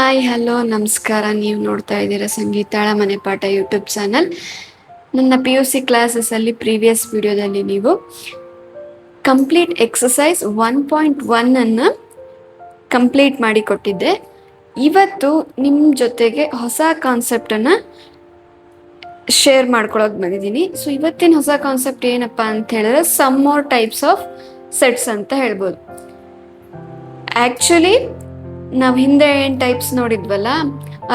Hi hello ನಮಸ್ಕಾರ. ನೀವು ನೋಡ್ತಾ ಇದ್ದೀರಾ ಸಂಗೀತಾಳ ಮನೆ ಪಾಠ ಯೂಟ್ಯೂಬ್ ಚಾನಲ್. ನನ್ನ PUC ಕ್ಲಾಸಸ್ಸಲ್ಲಿ ಪ್ರೀವಿಯಸ್ ವಿಡಿಯೋದಲ್ಲಿ ನೀವು ಕಂಪ್ಲೀಟ್ ಎಕ್ಸಸೈಸ್ 1.1 ಅನ್ನು ಕಂಪ್ಲೀಟ್ ಮಾಡಿ ಕೊಟ್ಟಿದ್ದೆ. ಇವತ್ತು ನಿಮ್ಮ ಜೊತೆಗೆ ಹೊಸ ಕಾನ್ಸೆಪ್ಟನ್ನು ಶೇರ್ ಮಾಡ್ಕೊಳ್ಳೋಕೆ ಬಂದಿದ್ದೀನಿ. ಸೊ ಇವತ್ತಿನ ಹೊಸ ಕಾನ್ಸೆಪ್ಟ್ ಏನಪ್ಪ ಅಂತ ಹೇಳಿದ್ರೆ some more types of sets ಅಂತ ಹೇಳ್ಬೋದು. ಆ್ಯಕ್ಚುಲಿ ನಾವು ಹಿಂದೆ ಏನು ಟೈಪ್ಸ್ ನೋಡಿದ್ವಲ್ಲ,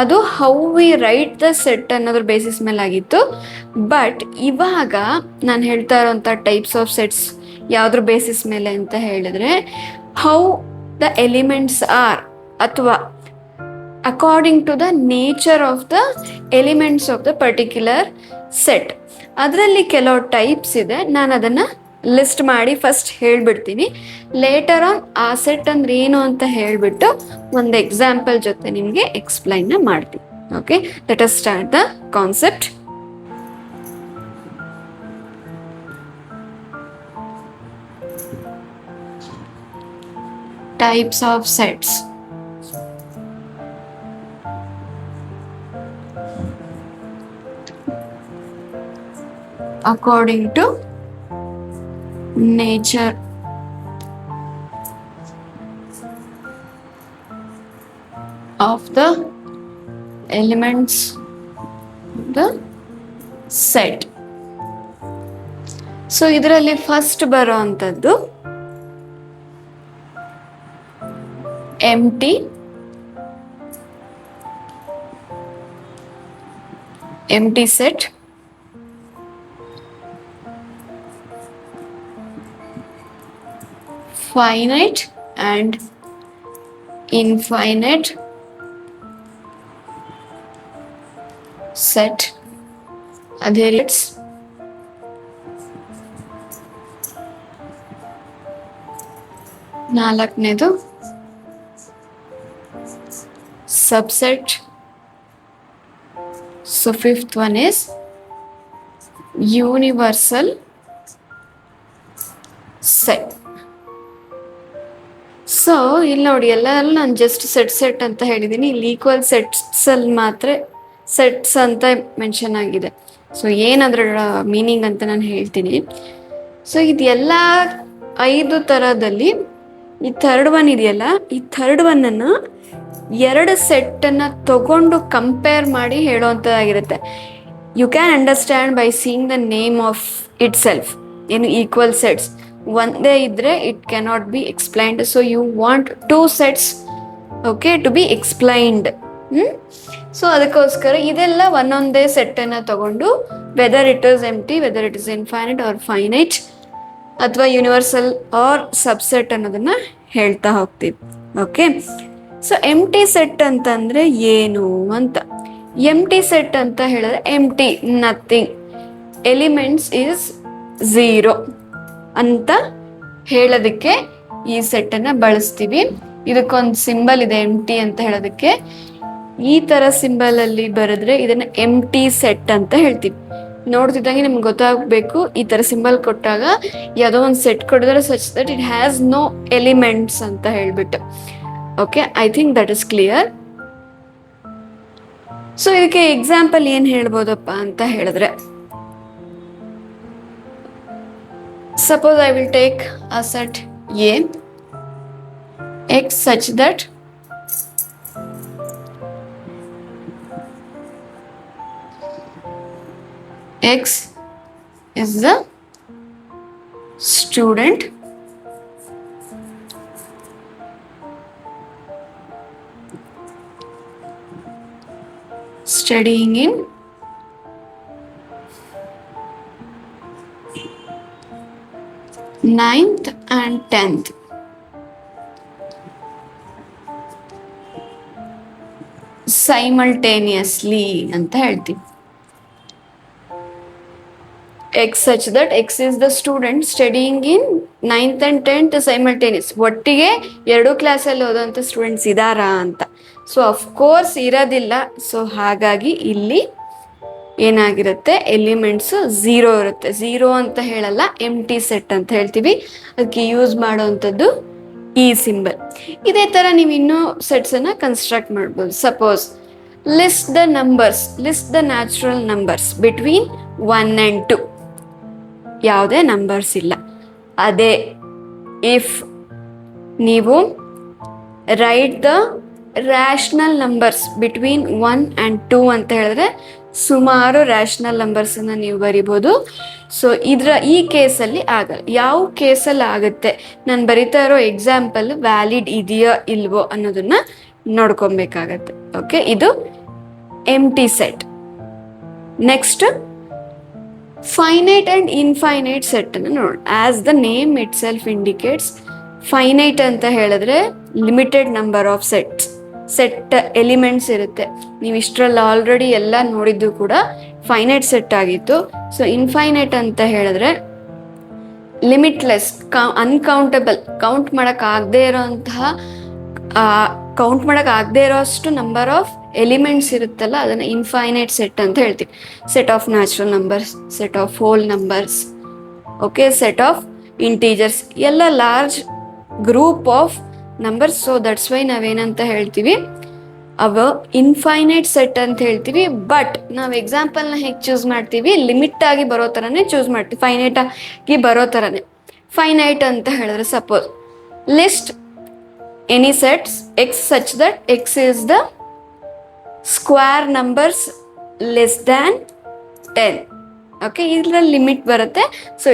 ಅದು how we write the set ಅನ್ನೋದ್ರ ಬೇಸಿಸ್ ಮೇಲೆ ಆಗಿತ್ತು. ಬಟ್ ಇವಾಗ ನಾನು ಹೇಳ್ತಾ ಇರೋಂಥ ಟೈಪ್ಸ್ ಆಫ್ ಸೆಟ್ಸ್ ಯಾವುದ್ರ ಬೇಸಿಸ್ ಮೇಲೆ ಅಂತ ಹೇಳಿದ್ರೆ ಹೌ ದ ಎಲಿಮೆಂಟ್ಸ್ ಆರ್, ಅಥವಾ according to the nature of the elements of the particular set. ಅದರಲ್ಲಿ ಕೆಲವು ಟೈಪ್ಸ್ ಇದೆ. ನಾನು ಅದನ್ನು ಲಿಸ್ಟ್ ಮಾಡಿ ಫಸ್ಟ್ ಹೇಳ್ಬಿಡ್ತೀನಿ. ಲೇಟರ್ ಆನ್ ಆ ಸೆಟ್ ಅಂದ್ರೆ ಏನು ಅಂತ ಹೇಳ್ಬಿಟ್ಟು ಒಂದು ಎಕ್ಸಾಂಪಲ್ ಜೊತೆ ನಿಮಗೆ ಎಕ್ಸ್ಪ್ಲೈನ್ ಮಾಡ್ತೀನಿ. Okay, let us start the concept. Types of sets. According to nature of the elements of the set. So ಇದರಲ್ಲಿ ಫಸ್ಟ್ ಬರೋ ಅಂಥದ್ದು ಎಂಟಿ set, finite and infinite set. ಅದೇ ರೀತಿ ನಾಲ್ಕನೇದು subset. So fifth one is universal set. So ಇಲ್ಲಿ ನೋಡಿ, ಎಲ್ಲರೂ ನಾನು ಜಸ್ಟ್ ಸೆಟ್ ಅಂತ ಹೇಳಿದ್ದೀನಿ. ಇಲ್ಲಿ ಈಕ್ವಲ್ ಸೆಟ್ಸಲ್ಲಿ ಮಾತ್ರ ಸೆಟ್ಸ್ ಅಂತ ಮೆನ್ಷನ್ ಆಗಿದೆ. ಸೊ ಏನದ್ರ ಮೀನಿಂಗ್ ಅಂತ ನಾನು ಹೇಳ್ತೀನಿ. ಸೊ ಇದೆಲ್ಲ 5 ಥರದಲ್ಲಿ ಈ ಥರ್ಡ್ ಒನ್ ಇದೆಯಲ್ಲ, ಈ ಥರ್ಡ್ ಒನ್ನನ್ನು 2 ಸೆಟ್ಟನ್ನು ತಗೊಂಡು ಕಂಪೇರ್ ಮಾಡಿ ಹೇಳೋವಂಥದ್ದಾಗಿರುತ್ತೆ. You can understand by seeing the name of itself. ಏನು ಈಕ್ವಲ್ ಸೆಟ್ಸ್ ಒಂದೇ ಇದ್ರೆ it cannot be explained. So you want 2 sets okay to be explained. So ಅದಕ್ಕೋಸ್ಕರ ಇದೆಲ್ಲ ಒಂದೊಂದೇ ಸೆಟ್ಟನ್ನು ತಗೊಂಡು whether it is empty, whether it is infinite or finite, ಅಥವಾ universal or subset ಅನ್ನೋದನ್ನ ಹೇಳ್ತಾ ಹೋಗ್ತೀವಿ. ಓಕೆ, ಸೊ ಎಂಟಿ ಸೆಟ್ ಅಂತಂದ್ರೆ ಏನು ಅಂತ. ಎಂಟಿ ಸೆಟ್ ಅಂತ ಹೇಳಿದ್ರೆ ಎಂಟಿ, ನಥಿಂಗ್, ಎಲಿಮೆಂಟ್ಸ್ ಈಸ್ 0 ಅಂತ ಹೇಳೋದಕ್ಕೆ ಈ ಸೆಟ್ಟನ್ನು ಬಳಸ್ತೀವಿ. ಇದಕ್ಕೊಂದು ಸಿಂಬಲ್ ಇದೆ ಎಂಟಿ ಅಂತ ಹೇಳೋದಕ್ಕೆ. ಈ ಥರ ಸಿಂಬಲಲ್ಲಿ ಬರೆದ್ರೆ ಇದನ್ನು ಎಂಟಿ ಸೆಟ್ ಅಂತ ಹೇಳ್ತೀವಿ. ನೋಡ್ತಿದ್ದಂಗೆ ನಿಮ್ಗೆ ಗೊತ್ತಾಗಬೇಕು, ಈ ಥರ ಸಿಂಬಲ್ ಕೊಟ್ಟಾಗ ಯಾವುದೋ ಒಂದು ಸೆಟ್ ಕೊಡಿದ್ರೆ such that it has no elements ಅಂತ ಹೇಳ್ಬಿಟ್ಟು. Okay, I think that is clear. So ಇದಕ್ಕೆ ಎಕ್ಸಾಂಪಲ್ ಏನು ಹೇಳ್ಬೋದಪ್ಪ ಅಂತ ಹೇಳಿದ್ರೆ, suppose I will take a set A, X such that X is the student studying in 9th and 10th. Simultaneously ಅಂತ ಹೇಳ್ತೀವಿ. X such that X is the student studying in 9th and 10th simultaneous. ಒಟ್ಟಿಗೆ 2 ಕ್ಲಾಸಲ್ಲಿ ಓದೋಂಥ students ಇದ್ದಾರಾ ಅಂತ. So of course ಇರೋದಿಲ್ಲ. So ಹಾಗಾಗಿ ಇಲ್ಲಿ ಏನಾಗಿರುತ್ತೆ, ಎಲಿಮೆಂಟ್ಸ್ 0 ಇರುತ್ತೆ. 0 ಅಂತ ಹೇಳಲ್ಲ, ಎಂಟಿ ಸೆಟ್ ಅಂತ ಹೇಳ್ತೀವಿ. ಅದಕ್ಕೆ ಯೂಸ್ ಮಾಡೋವಂಥದ್ದು ಈ ಸಿಂಬಲ್. ಇದೇ ಥರ ನೀವು ಇನ್ನೂ ಸೆಟ್ಸನ್ನು ಕನ್ಸ್ಟ್ರಕ್ಟ್ ಮಾಡ್ಬೋದು. Suppose list the natural numbers between 1 and 2. ಯಾವುದೇ ನಂಬರ್ಸ್ ಇಲ್ಲ. ಅದೇ ಇಫ್ ನೀವು right the rational numbers between 1 and 2 ಅಂತ ಹೇಳಿದ್ರೆ ಸುಮಾರು ರ್ಯಾಷನಲ್ ನಂಬರ್ಸನ್ನು ನೀವು ಬರಿಬೋದು. ಸೊ ಈ ಕೇಸಲ್ಲಿ ಆಗಲ್ಲ. ಯಾವ ಕೇಸಲ್ಲಿ ಆಗುತ್ತೆ, ನಾನು ಬರಿತಾ ಇರೋ ಎಕ್ಸಾಂಪಲ್ ವ್ಯಾಲಿಡ್ ಇದೆಯೋ ಇಲ್ವೋ ಅನ್ನೋದನ್ನ ನೋಡ್ಕೊಬೇಕಾಗತ್ತೆ. ಓಕೆ, ಇದು empty set. Next finite and infinite set ಅನ್ನು ನೋಡಿ. As the name itself indicates, finite ಅಂತ ಹೇಳಿದ್ರೆ limited number of set elements ಇರುತ್ತೆ. ನೀವು ಇಷ್ಟರಲ್ಲಿ ಆಲ್ರೆಡಿ ಎಲ್ಲ ನೋಡಿದ್ದು ಕೂಡ ಫೈನೈಟ್ ಸೆಟ್ ಆಗಿತ್ತು. ಸೊ ಇನ್ಫೈನೈಟ್ ಅಂತ ಹೇಳಿದ್ರೆ ಲಿಮಿಟ್ಲೆಸ್, ಅನ್ಕೌಂಟಬಲ್, ಕೌಂಟ್ ಮಾಡೋಕ್ಕಾಗದೇ ಇರೋ ಅಷ್ಟು ನಂಬರ್ ಆಫ್ ಎಲಿಮೆಂಟ್ಸ್ ಇರುತ್ತಲ್ಲ, ಅದನ್ನು ಇನ್ಫೈನೈಟ್ ಸೆಟ್ ಅಂತ ಹೇಳ್ತೀವಿ. Set of natural numbers, set of whole numbers, okay, set of integers, ಎಲ್ಲ large group of numbers. So that's why ನಾವೇನಂತ ಹೇಳ್ತೀವಿ, ಅವ ಇನ್ಫೈನೈಟ್ ಸೆಟ್ ಅಂತ ಹೇಳ್ತೀವಿ. ಬಟ್ ನಾವು ಎಕ್ಸಾಂಪಲ್ನ ಹೇಗೆ ಚೂಸ್ ಮಾಡ್ತೀವಿ, ಲಿಮಿಟ್ ಆಗಿ ಬರೋ ಥರನೇ ಚೂಸ್ ಮಾಡ್ತೀವಿ, ಫೈನೈಟ್ ಆಗಿ ಬರೋ ಥರನೇ. ಫೈನೈಟ್ ಅಂತ ಹೇಳಿದ್ರೆ suppose list any sets X such that X is the square numbers less than 10. Okay, ಇದರಲ್ಲಿ ಲಿಮಿಟ್ ಬರುತ್ತೆ. So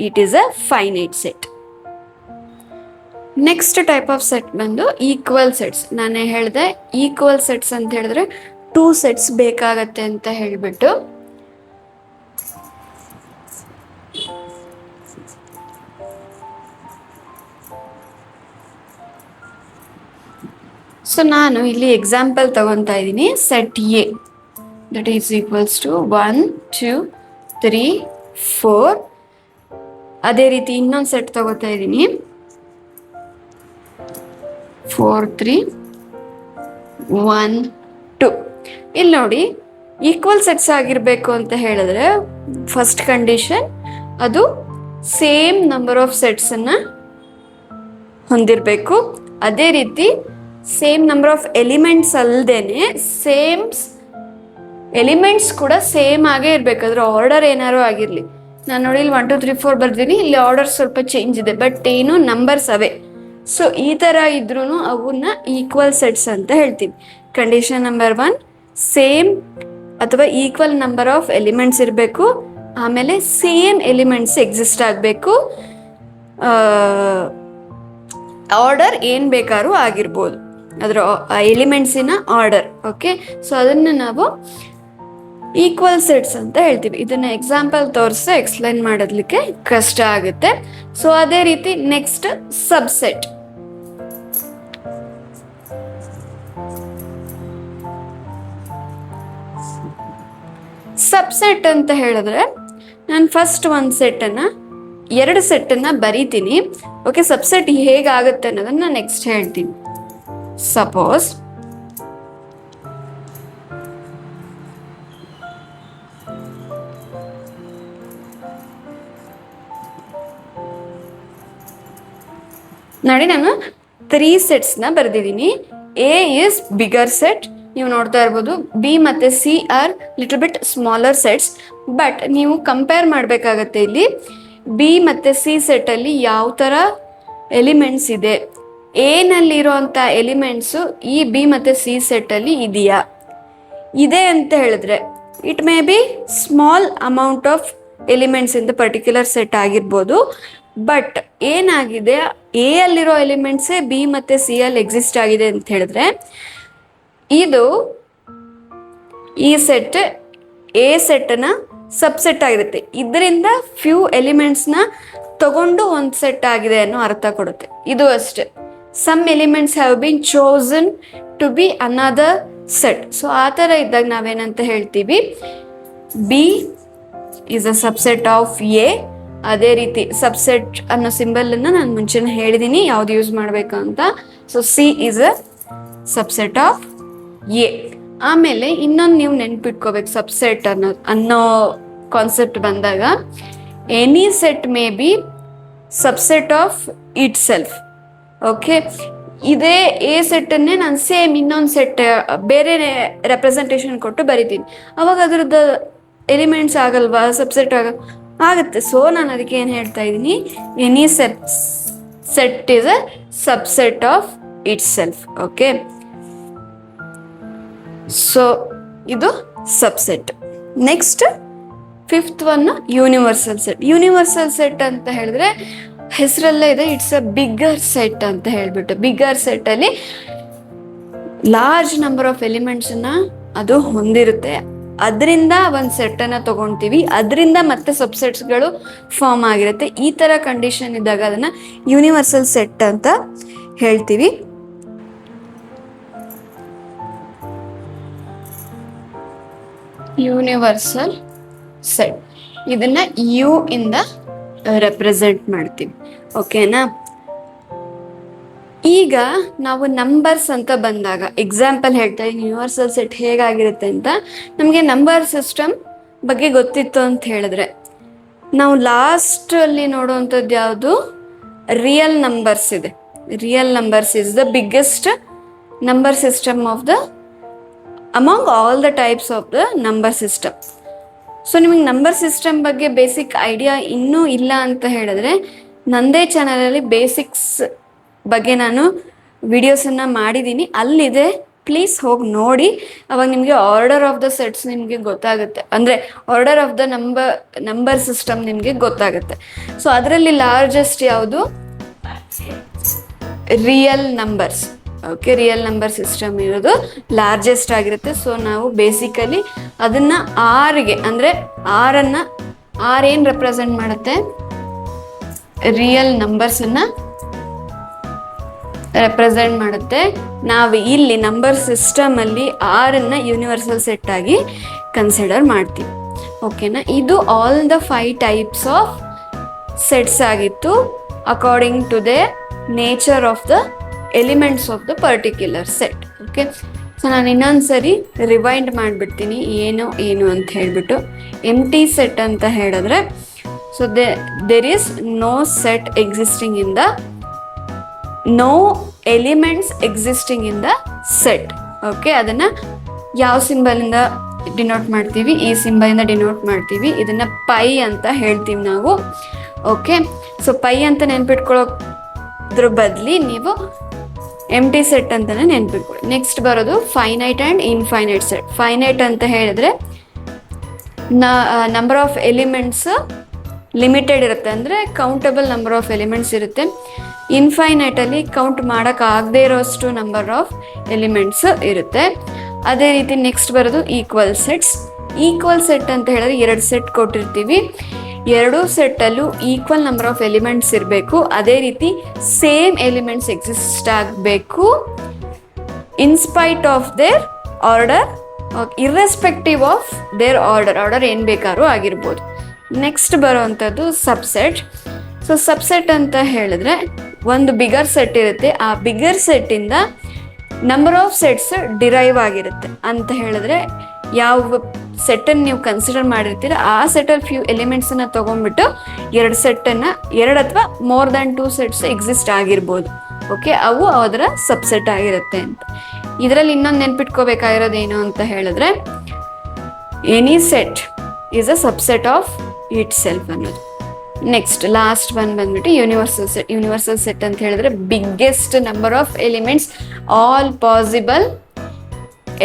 it is a finite set. Next type of set ಬಂದು ಈಕ್ವಲ್ ಸೆಟ್ಸ್. ನಾನೇ ಹೇಳಿದೆ ಈಕ್ವಲ್ ಸೆಟ್ಸ್ ಅಂತ ಹೇಳಿದ್ರೆ 2 sets ಬೇಕಾಗತ್ತೆ ಅಂತ ಹೇಳಿಬಿಟ್ಟು. ಸೊ ನಾನು ಇಲ್ಲಿ ಎಕ್ಸಾಂಪಲ್ ತಗೊತಾ ಇದ್ದೀನಿ. Set A that is equals to 1 2 3 4. ಅದೇ ರೀತಿ ಇನ್ನೊಂದು ಸೆಟ್ ತಗೋತಾ ಇದ್ದೀನಿ 4 3 1 2. ಇಲ್ಲಿ ನೋಡಿ, ಈಕ್ವಲ್ ಸೆಟ್ಸ್ ಆಗಿರಬೇಕು ಅಂತ ಹೇಳಿದ್ರೆ ಫಸ್ಟ್ ಕಂಡೀಷನ್ ಅದು ಸೇಮ್ ನಂಬರ್ ಆಫ್ ಸೆಟ್ಸನ್ನು ಹೊಂದಿರಬೇಕು. ಅದೇ ರೀತಿ ಸೇಮ್ ನಂಬರ್ ಆಫ್ ಎಲಿಮೆಂಟ್ಸ್ ಅಲ್ಲದೇನೆ ಎಲಿಮೆಂಟ್ಸ್ ಕೂಡ ಸೇಮ್ ಆಗೇ ಇರಬೇಕು. ಅದ್ರ ಆರ್ಡರ್ ಏನಾರು ಆಗಿರಲಿ. ನಾನು ನೋಡಿ ಇಲ್ಲಿ 1 2 3 4 ಬರ್ತೀನಿ, ಇಲ್ಲಿ ಆರ್ಡರ್ ಸ್ವಲ್ಪ ಚೇಂಜ್ ಇದೆ, ಬಟ್ ಏನು ನಂಬರ್ಸ್ ಅವೇ. ಸೊ ಈ ಥರ ಇದ್ರೂ ಅವನ್ನ ಈಕ್ವಲ್ ಸೆಟ್ಸ್ ಅಂತ ಹೇಳ್ತೀವಿ. ಕಂಡೀಷನ್ ನಂಬರ್ 1 ಸೇಮ್ ಅಥವಾ ಈಕ್ವಲ್ ನಂಬರ್ ಆಫ್ ಎಲಿಮೆಂಟ್ಸ್ ಇರಬೇಕು. ಆಮೇಲೆ ಸೇಮ್ ಎಲಿಮೆಂಟ್ಸ್ ಎಕ್ಸಿಸ್ಟ್ ಆಗಬೇಕು. ಆರ್ಡರ್ ಏನು ಬೇಕಾದ್ರೂ ಆಗಿರ್ಬೋದು, ಅದರ ಎಲಿಮೆಂಟ್ಸಿನ ಆರ್ಡರ್. ಓಕೆ, ಸೊ ಅದನ್ನು ನಾವು ಈಕ್ವಲ್ ಸೆಟ್ಸ್ ಅಂತ ಹೇಳ್ತೀವಿ. ಇದನ್ನ ಎಕ್ಸಾಂಪಲ್ ತೋರಿಸಿ ಎಕ್ಸ್ಪ್ಲೈನ್ ಮಾಡೋದಕ್ಕೆ ಕಷ್ಟ ಆಗುತ್ತೆ. ಸೊ ಅದೇ ರೀತಿ ನೆಕ್ಸ್ಟ್ ಸಬ್ಸೆಟ್. ಸಬ್ಸೆಟ್ ಅಂತ ಹೇಳಿದ್ರೆ ನಾನು ಫಸ್ಟ್ ಒಂದು ಸೆಟ್ಟನ್ನು 2 ಸೆಟ್ಟನ್ನು ಬರೀತೀನಿ. ಓಕೆ, ಸಬ್ಸೆಟ್ ಹೇಗಾಗುತ್ತೆ ಅನ್ನೋದನ್ನ ನೆಕ್ಸ್ಟ್ ಹೇಳ್ತೀನಿ. ಸಪೋಸ್ ನೋಡಿ, ನಾನು 3 ಸೆಟ್ಸ್ನ ಬರೆದಿದ್ದೀನಿ. ಎ ಇಸ್ ಬಿಗರ್ ಸೆಟ್, ನೀವು ನೋಡ್ತಾ ಇರ್ಬೋದು. ಬಿ ಮತ್ತು C are little bit smaller sets. But ನೀವು ಕಂಪೇರ್ ಮಾಡಬೇಕಾಗತ್ತೆ. ಇಲ್ಲಿ ಬಿ ಮತ್ತು ಸಿ ಸೆಟ್ಟಲ್ಲಿ ಯಾವ ಥರ ಎಲಿಮೆಂಟ್ಸ್ ಇದೆ, ಎನಲ್ಲಿರೋಂಥ ಎಲಿಮೆಂಟ್ಸು ಈ ಬಿ ಮತ್ತು ಸಿ ಸೆಟ್ಟಲ್ಲಿ ಇದೆಯಾ? ಇದೆ ಅಂತ ಹೇಳಿದ್ರೆ it may be small amount of elements in the particular set ಆಗಿರ್ಬೋದು. ಬಟ್ ಏನಾಗಿದೆ, ಎ ಅಲ್ಲಿರೋ ಎಲಿಮೆಂಟ್ಸೇ ಬಿ ಮತ್ತು ಸಿ ಅಲ್ಲಿ ಎಕ್ಸಿಸ್ಟ್ ಆಗಿದೆ ಅಂತ ಹೇಳಿದ್ರೆ ಈ ಸೆಟ್ ಎ ಸೆಟ್ನ ಸಬ್ಸೆಟ್ ಆಗಿರುತ್ತೆ. ಇದರಿಂದ ಫ್ಯೂ ಎಲಿಮೆಂಟ್ಸ್ನ ತಗೊಂಡು ಒಂದು ಸೆಟ್ ಆಗಿದೆ ಅನ್ನೋ ಅರ್ಥ ಕೊಡುತ್ತೆ. ಇದು ಅಷ್ಟೆ. Some elements have been chosen to be another set. So ಆ ಥರ ಇದ್ದಾಗ ನಾವೇನಂತ ಹೇಳ್ತೀವಿ, B is a subset of A. ಅದೇ ರೀತಿ ಸಬ್ಸೆಟ್ ಅನ್ನೋ ಸಿಂಬಲನ್ನು ನಾನು ಮುಂಚೆನೇ ಹೇಳಿದ್ದೀನಿ ಯಾವ್ದು ಯೂಸ್ ಮಾಡಬೇಕು ಅಂತ. So C is a subset of A. ಆಮೇಲೆ ಇನ್ನೊಂದು ನೀವು ನೆನ್ಪಿಟ್ಕೋಬೇಕು, ಸಬ್ಸೆಟ್ ಅನ್ನೋ ಕಾನ್ಸೆಪ್ಟ್ ಬಂದಾಗ any set may be subset of itself. Okay, ಇದೇ ಎ ಸೆಟ್ಟನ್ನೇ ನಾನು ಸೇಮ್ ಇನ್ನೊಂದು ಸೆಟ್ ಬೇರೆ ರೆಪ್ರೆಸೆಂಟೇಷನ್ ಕೊಟ್ಟು ಬರಿತೀನಿ. ಅವಾಗ ಅದರದ್ದು ಎಲಿಮೆಂಟ್ಸ್ ಆಗಲ್ವಾ, ಸಬ್ಸೆಟ್ ಆಗುತ್ತೆ. ಸೊ ನಾನು ಅದಕ್ಕೆ ಏನು ಹೇಳ್ತಾ ಇದ್ದೀನಿ, any set is a subset of itself. Okay, so ಇದು subset. Next fifth one universal set. Universal set ಅಂತ ಹೇಳಿದ್ರೆ ಹೆಸರಲ್ಲೇ ಇದೆ, ಇಟ್ಸ್ ಅ ಬಿಗ್ಗರ್ ಸೆಟ್ ಅಂತ ಹೇಳ್ಬಿಟ್ಟು. ಬಿಗ್ಗರ್ ಸೆಟ್ ಅಲ್ಲಿ ಲಾರ್ಜ್ ನಂಬರ್ ಆಫ್ ಎಲಿಮೆಂಟ್ಸ್ ನ ಅದು ಹೊಂದಿರುತ್ತೆ. ಅದರಿಂದ ಒಂದು ಸೆಟ್ ಅನ್ನ ತಗೊಂತೀವಿ, ಅದರಿಂದ ಮತ್ತೆ ಸಬ್ಸೆಟ್ಸ್ಗಳು ಫಾರ್ಮ್ ಆಗಿರುತ್ತೆ. ಈ ತರ ಕಂಡೀಷನ್ ಇದ್ದಾಗ ಅದನ್ನ ಯೂನಿವರ್ಸಲ್ ಸೆಟ್ ಅಂತ ಹೇಳ್ತೀವಿ. ಯೂನಿವರ್ಸಲ್ ಸೆಟ್ ಇದನ್ನ ಯು ಇಂದ ರೆಪ್ರೆಸೆಂಟ್ ಮಾಡ್ತೀವಿ. ಓಕೆನಾ? ಈಗ ನಾವು ನಂಬರ್ಸ್ ಅಂತ ಬಂದಾಗ ಎಕ್ಸಾಂಪಲ್ ಹೇಳ್ತಾ ಇದ್ದೀನಿ, ಯೂನಿವರ್ಸಲ್ ಸೆಟ್ ಹೇಗಾಗಿರುತ್ತೆ ಅಂತ. ನಮಗೆ ನಂಬರ್ ಸಿಸ್ಟಮ್ ಬಗ್ಗೆ ಗೊತ್ತಿತ್ತು ಅಂತ ಹೇಳಿದ್ರೆ, ನಾವು ಲಾಸ್ಟ್ ಅಲ್ಲಿ ನೋಡುವಂಥದ್ದು ಯಾವುದು, ರಿಯಲ್ ನಂಬರ್ಸ್ ಇದೆ. Real numbers is the biggest number system of the among all the types of the number system. So ನಿಮಗೆ ನಂಬರ್ ಸಿಸ್ಟಮ್ ಬಗ್ಗೆ ಬೇಸಿಕ್ ಐಡಿಯಾ ಇನ್ನೂ ಇಲ್ಲ ಅಂತ ಹೇಳಿದ್ರೆ, ನಂದೇ ಚಾನಲಲ್ಲಿ ಬೇಸಿಕ್ಸ್ ಬಗ್ಗೆ ನಾನು ವಿಡಿಯೋಸನ್ನು ಮಾಡಿದ್ದೀನಿ, ಅಲ್ಲಿದೆ, ಪ್ಲೀಸ್ ಹೋಗಿ ನೋಡಿ. ಅವಾಗ ನಿಮಗೆ ಆರ್ಡರ್ ಆಫ್ ದ ಸೆಟ್ಸ್ ನಿಮಗೆ ಗೊತ್ತಾಗುತ್ತೆ, ಅಂದರೆ order of the number system ನಿಮಗೆ ಗೊತ್ತಾಗುತ್ತೆ. ಸೊ ಅದರಲ್ಲಿ ಲಾರ್ಜೆಸ್ಟ್ ಯಾವುದು, real numbers. Okay, real number system ಇರೋದು ಲಾರ್ಜೆಸ್ಟ್ ಆಗಿರುತ್ತೆ. ಸೊ ನಾವು ಬೇಸಿಕಲಿ ಅದನ್ನ ಆರ್ಗೆ, ಅಂದರೆ ಆರ್ ಏನು ರೆಪ್ರೆಸೆಂಟ್ ಮಾಡುತ್ತೆ, ರಿಯಲ್ ನಂಬರ್ಸ್ ಅನ್ನ ರೆಪ್ರೆಸೆಂಟ್ ಮಾಡುತ್ತೆ. ನಾವು ಇಲ್ಲಿ ನಂಬರ್ ಸಿಸ್ಟಮ್ ಅಲ್ಲಿ ಆರನ್ನ ಯೂನಿವರ್ಸಲ್ ಸೆಟ್ ಆಗಿ ಕನ್ಸಿಡರ್ ಮಾಡ್ತೀವಿ. ಓಕೆನಾ? ಇದು all the 5 types of sets ಆಗಿತ್ತು according to the nature of the elements of the particular set. Okay, so ನಾನು ಇನ್ನೊಂದ್ಸರಿ ರಿವೈಂಡ್ ಮಾಡಿಬಿಡ್ತೀನಿ ಏನು ಅಂತ ಹೇಳ್ಬಿಟ್ಟು. ಎಂಟಿ ಸೆಟ್ ಅಂತ ಹೇಳಿದ್ರೆ, so there is no set existing in the, no elements existing in the set. Okay, ಅದನ್ನ ಯಾವ ಸಿಂಬಲಿಂದ ಡಿನೋಟ್ ಮಾಡ್ತೀವಿ, ಈ ಸಿಂಬಲಿಂದ ಡಿನೋಟ್ ಮಾಡ್ತೀವಿ. ಇದನ್ನ ಪೈ ಅಂತ ಹೇಳ್ತೀವಿ ನಾವು. ಓಕೆ, ಸೊ ಪೈ ಅಂತ ನೆನ್ಪಿಟ್ಕೊಳ್ಳೋದ್ರ ಬದಲಿ ನೀವು ಎಂಟಿ ಸೆಟ್ ಅಂತಾನೆ ನೆನ್ಪಿಟ್ಕೊಳ್ಳಿ. ನೆಕ್ಸ್ಟ್ ಬರೋದು finite and infinite set. Finite ಅಂತ ಹೇಳಿದ್ರೆ ನಂಬರ್ ಆಫ್ ಎಲಿಮೆಂಟ್ಸ್ ಲಿಮಿಟೆಡ್ ಇರುತ್ತೆ, ಅಂದರೆ ಕೌಂಟಬಲ್ ನಂಬರ್ ಆಫ್ ಎಲಿಮೆಂಟ್ಸ್ ಇರುತ್ತೆ. ಇನ್ಫೈನೈಟಲ್ಲಿ ಕೌಂಟ್ ಮಾಡೋಕ್ಕಾಗದೇ ಇರೋಷ್ಟು ನಂಬರ್ ಆಫ್ ಎಲಿಮೆಂಟ್ಸ್ ಇರುತ್ತೆ. ಅದೇ ರೀತಿ ನೆಕ್ಸ್ಟ್ ಬರೋದು ಈಕ್ವಲ್ ಸೆಟ್ಸ್. ಈಕ್ವಲ್ ಸೆಟ್ ಅಂತ ಹೇಳಿದ್ರೆ 2 ಸೆಟ್ ಕೊಟ್ಟಿರ್ತೀವಿ, 2 ಸೆಟ್ಟಲ್ಲೂ ಈಕ್ವಲ್ ನಂಬರ್ ಆಫ್ ಎಲಿಮೆಂಟ್ಸ್ ಇರಬೇಕು. ಅದೇ ರೀತಿ ಸೇಮ್ ಎಲಿಮೆಂಟ್ಸ್ ಎಕ್ಸಿಸ್ಟ್ ಆಗಬೇಕು, in spite of their order, irrespective of their order ಏನು ಬೇಕಾದ್ರೂ ಆಗಿರ್ಬೋದು. ನೆಕ್ಸ್ಟ್ ಬರೋವಂಥದ್ದು ಸಬ್ಸೆಟ್. ಸೊ ಸಬ್ಸೆಟ್ ಅಂತ ಹೇಳಿದ್ರೆ ಒಂದು ಬಿಗರ್ ಸೆಟ್ ಇರುತ್ತೆ, ಆ ಬಿಗರ್ ಸೆಟ್ಟಿಂದ ನಂಬರ್ ಆಫ್ ಸೆಟ್ಸ್ ಡಿರೈವ್ ಆಗಿರುತ್ತೆ. ಅಂತ ಹೇಳಿದ್ರೆ ಯಾವ ಸೆಟ್ಟನ್ನು ನೀವು ಕನ್ಸಿಡರ್ ಮಾಡಿರ್ತೀರ ಆ ಸೆಟ್ಟಲ್ಲಿ ಫ್ಯೂ ಎಲಿಮೆಂಟ್ಸನ್ನು ತೊಗೊಂಡ್ಬಿಟ್ಟು 2 ಸೆಟ್ಟನ್ನು, 2 ಅಥವಾ ಮೋರ್ ದ್ಯಾನ್ 2 ಸೆಟ್ಸ್ ಎಕ್ಸಿಸ್ಟ್ ಆಗಿರ್ಬೋದು. ಓಕೆ, ಅವು ಅದರ ಸಬ್ಸೆಟ್ ಆಗಿರುತ್ತೆ ಅಂತ. ಇದರಲ್ಲಿ ಇನ್ನೊಂದು ನೆನ್ಪಿಟ್ಕೋಬೇಕಾಗಿರೋದು ಏನು ಅಂತ ಹೇಳಿದ್ರೆ, any set is a subset of it self ಅನ್ನೋದು. ನೆಕ್ಸ್ಟ್ ಲಾಸ್ಟ್ ಒನ್ ಬಂದ್ಬಿಟ್ಟು ಯೂನಿವರ್ಸಲ್ ಸೆಟ್. ಯೂನಿವರ್ಸಲ್ ಸೆಟ್ ಅಂತ ಹೇಳಿದ್ರೆ biggest number of elements, all possible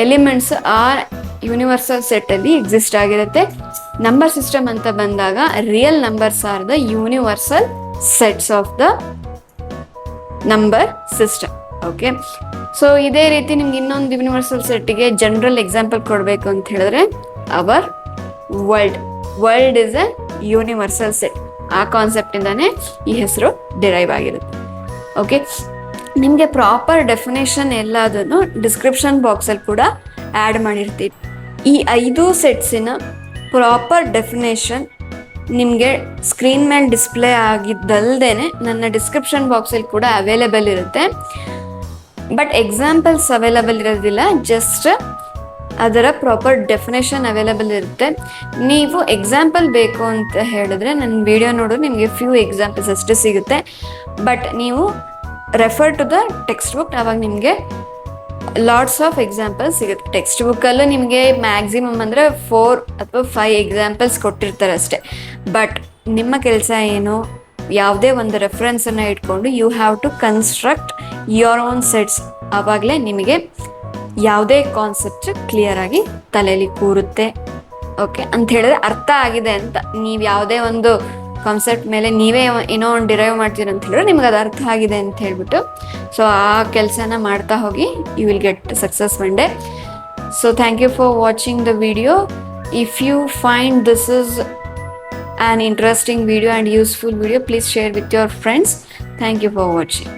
elements ಆ ಯೂನಿವರ್ಸಲ್ ಸೆಟ್ ಅಲ್ಲಿ ಎಕ್ಸಿಸ್ಟ್ ಆಗಿರುತ್ತೆ. ನಂಬರ್ ಸಿಸ್ಟಮ್ ಅಂತ ಬಂದಾಗ real numbers are the universal sets of the number system. Okay, so ಇದೇ ರೀತಿ ನಿಮ್ಗೆ ಇನ್ನೊಂದು ಯೂನಿವರ್ಸಲ್ ಸೆಟ್ಗೆ ಜನರಲ್ ಎಕ್ಸಾಂಪಲ್ ಕೊಡಬೇಕು ಅಂತ ಹೇಳಿದ್ರೆ, hour world is a universal set. ಆ ಕಾನ್ಸೆಪ್ಟ್ ಇಂದಾನೆ ಈ ಹೆಸರು ಡಿರೈವ್ ಆಗಿರುತ್ತೆ. ಓಕೆ, ನಿಮಗೆ ಪ್ರಾಪರ್ ಡೆಫಿನೇಷನ್ ಎಲ್ಲದನ್ನು ಡಿಸ್ಕ್ರಿಪ್ಷನ್ ಬಾಕ್ಸಲ್ಲಿ ಕೂಡ ಆ್ಯಡ್ ಮಾಡಿರ್ತೀವಿ. ಈ 5 ಸೆಟ್ಸಿನ ಪ್ರಾಪರ್ ಡೆಫಿನೇಷನ್ ನಿಮಗೆ ಸ್ಕ್ರೀನ್ ಮೇಲೆ ಡಿಸ್ಪ್ಲೇ ಆಗಿದ್ದಲ್ದೇ ನನ್ನ ಡಿಸ್ಕ್ರಿಪ್ಷನ್ ಬಾಕ್ಸಲ್ಲಿ ಕೂಡ ಅವೈಲೇಬಲ್ ಇರುತ್ತೆ. ಬಟ್ ಎಕ್ಸಾಂಪಲ್ಸ್ ಅವೈಲೇಬಲ್ ಇರೋದಿಲ್ಲ, ಜಸ್ಟ್ ಅದರ ಪ್ರಾಪರ್ ಡೆಫಿನೇಷನ್ ಅವೈಲೇಬಲ್ ಇರುತ್ತೆ. ನೀವು ಎಕ್ಸಾಂಪಲ್ ಬೇಕು ಅಂತ ಹೇಳಿದ್ರೆ ನನ್ನ ವಿಡಿಯೋ ನೋಡು, ನಿಮಗೆ ಫ್ಯೂ ಎಕ್ಸಾಂಪಲ್ಸ್ ಅಷ್ಟೇ ಸಿಗುತ್ತೆ. ಬಟ್ ನೀವು refer to the text book. ಆವಾಗ ನಿಮಗೆ ಲಾಟ್ಸ್ ಆಫ್ ಎಕ್ಸಾಂಪಲ್ಸ್ ಸಿಗುತ್ತೆ. ಟೆಕ್ಸ್ಟ್ ಬುಕ್ಕಲ್ಲೂ ನಿಮಗೆ ಮ್ಯಾಕ್ಸಿಮಮ್ ಅಂದರೆ 4 ಅಥವಾ 5 ಎಕ್ಸಾಂಪಲ್ಸ್ ಕೊಟ್ಟಿರ್ತಾರೆ ಅಷ್ಟೇ. ಬಟ್ ನಿಮ್ಮ ಕೆಲಸ ಏನು, ಯಾವುದೇ ಒಂದು ರೆಫರೆನ್ಸನ್ನು ಇಟ್ಕೊಂಡು you have to construct your own sets. ಆವಾಗಲೇ ನಿಮಗೆ ಯಾವುದೇ ಕಾನ್ಸೆಪ್ಟ್ ಕ್ಲಿಯರ್ ಆಗಿ ತಲೆಯಲ್ಲಿ ಕೂರುತ್ತೆ. ಓಕೆ ಅಂತ ಹೇಳಿದ್ರೆ ಅರ್ಥ ಆಗಿದೆ ಅಂತ. ನೀವು ಯಾವುದೇ ಒಂದು ಕಾನ್ಸೆಪ್ಟ್ ಮೇಲೆ ನೀವೇ ಏನೋ ಒಂದು ಡಿರೈವ್ ಮಾಡ್ತೀರ ಅಂತ ಹೇಳಿದ್ರೆ ನಿಮ್ಗೆ ಅದು ಅರ್ಥ ಆಗಿದೆ ಅಂತ ಹೇಳ್ಬಿಟ್ಟು, ಸೊ ಆ ಕೆಲಸನ ಮಾಡ್ತಾ ಹೋಗಿ you will get success one day. So thank you for watching the video. If you find this is an interesting video and useful video, please share with your friends. Thank you for watching.